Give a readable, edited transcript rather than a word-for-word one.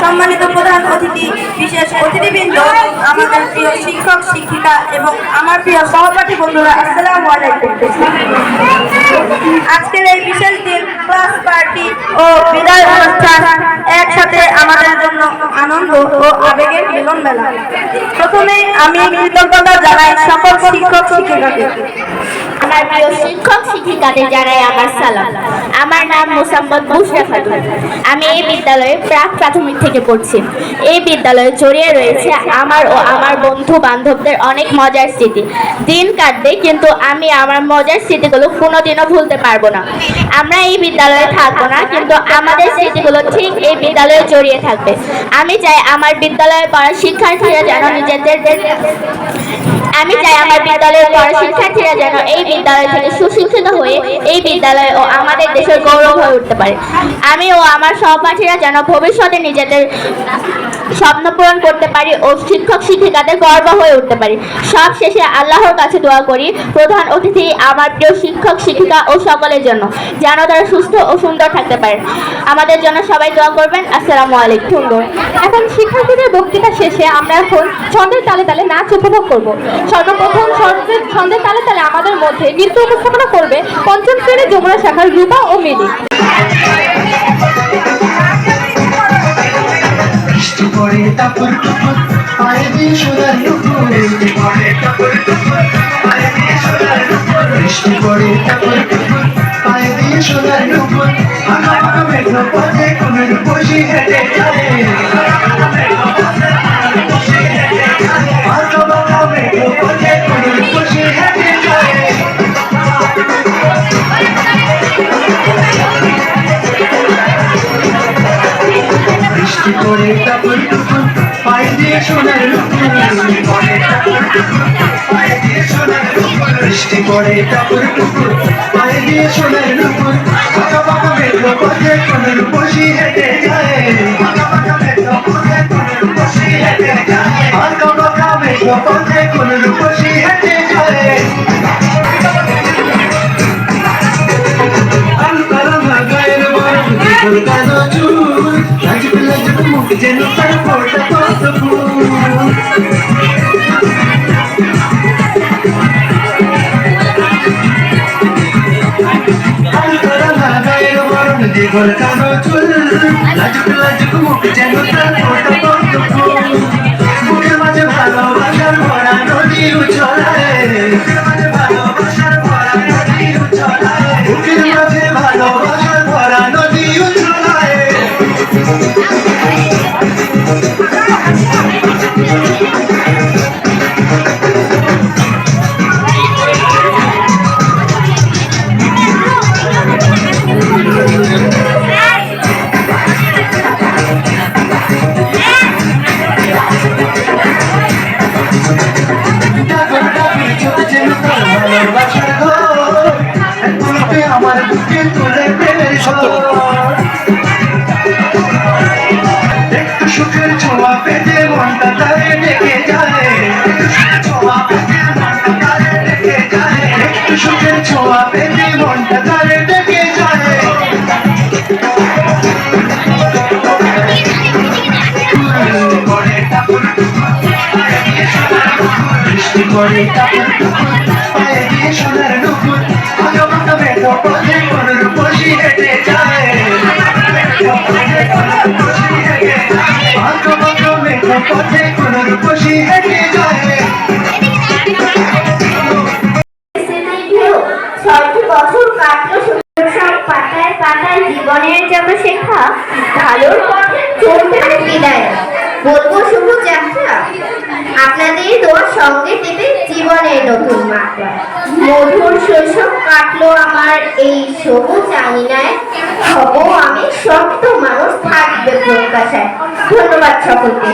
সম্মানিত প্রধান অতিথি, বিশেষ অতিথিবৃন্দ, আমাদের প্রিয় শিক্ষক শিক্ষিকা এবং আমার প্রিয় সহপাঠী বন্ধুরা, আসসালামু আলাইকুম। আজকের এই বিশেষ দিন ক্লাস পার্টি ও বিদায় অনুষ্ঠান একসাথে আমাদের জন্য আনন্দ ও আবেগের মিলন মেলা। প্রথমে আমি কৃতজ্ঞতা জানাই সকল শিক্ষক শিক্ষিকাকে। আমার প্রিয় শিক্ষক শিক্ষিকাদের জানাই আমার সালাম। আমার নাম মোসাম্মদ বুশরা খাতুন। আমি এই বিদ্যালয়ে প্রাক প্রাথমিক থেকে পড়ছি। এই বিদ্যালয়ে জড়িয়ে রয়েছে আমার ও আমার বন্ধু বান্ধবদের অনেক মজার স্মৃতি। দিন কাটবে, কিন্তু আমি আমার মজার স্মৃতিগুলো কোনোদিনও ভুলতে পারবো না। আমরা এই বিদ্যালয়ে থাকবো না, কিন্তু আমাদের স্মৃতিগুলো ঠিক এই বিদ্যালয়ে জড়িয়ে থাকবে। আমি চাই আমার বিদ্যালয়ে পড়া শিক্ষার্থীরা যেন এই বিদ্যালয় থেকে সুশিক্ষিত হয়ে এই বিদ্যালয় ও আমাদের দেশের গৌরব হয়ে উঠতে পারে। আমি ও আমার সহপাঠীরা যেন ভবিষ্যতে নিজেদের স্বপ্ন পূরণ করতে পারি ও শিক্ষক শিক্ষিকাদের গর্ব হয়ে উঠতে পারি। সব শেষে আল্লাহর কাছে দোয়া করি প্রধান অতিথি, আমার প্রিয় শিক্ষক শিক্ষিকা ও সকলের জন্য, যেন তারা সুস্থ ও সুন্দর থাকতে পারে। আমাদের জন্য সবাই দোয়া করবেন। আসসালামু আলাইকুম। এখন শিক্ষার্থীদের বক্তৃতা শেষে আমরা এখন ছন্দের তালে তালে নাচ উপভোগ করব। সর্বপ্রথম ছন্দের তালে তালে আমাদের মধ্যে নৃত্য উপস্থাপনা করবে পঞ্চম শ্রেণীর যমুনা শাখার রূপা ও মিলি। বৃষ্টি পড়ে টাপুর টুকুর, পায়ে দিয়ে সোনার নুপুর, পাকা পাকা মেঘো পথে কোন রূপসী হেঁটে যায়, পাকা পাকা মেঘো পথে কোন রূপসী হেঁটে যায়, পাকা পাকা মেঘো পথে কোন রূপসী হেঁটে যায়। গায়ের বরফ দিঘল কালো চুল, লাজুক লাজুক মুখ যেন তার ফোটা কত ফুল। দিঘল কালো চুল, লাজুক লাজুক মুখ যেন তার ফোটা কত ফুল। বুকের মাঝে ভালোবাসার ভরা নদী উছলায়, বুকের মাঝে ভালোবাসার ভরা নদী উছলায়, বুকের মাঝে ভালোবাসার ভরা নদী উছলায়। আমার বুকে তুলে প্রেমের একটু সুখের ছোঁয়া পেতে মনটা তারে ডেকে যায়, ছোঁয়া পেতে মনটা তারে ডেকে যায়, একটু সুখের ছোঁয়া পেতে মনটা তারে ডেকে যায়। বৃষ্টি পড়ে টাপুর টুকুর, পায়ে দিয়ে সোনার নুপুর, আঁকা বাঁকা মেঘো পথে কোন রূপসী হেঁটে যায়, আঁকা বাঁকা মেঘো পথে কোন রূপসী হেঁটে যায়। 6টি বছর কাটলো সব পাতায় পাতায় জীবনের জন্য শেখা, ভালোর পথে চলতে বিদায় বলবো শুভ যাত্রা। আপনাদের দোয়ার সঙ্গে দেবে জীবনের নতুন মাত্রা। মধুর শৈশব কাটলো আমার এই সবুজ আঙিনায়, হব আমি শক্ত মানুষ, থাকবে প্রত্যাশায়। ধন্যবাদ সকলকে।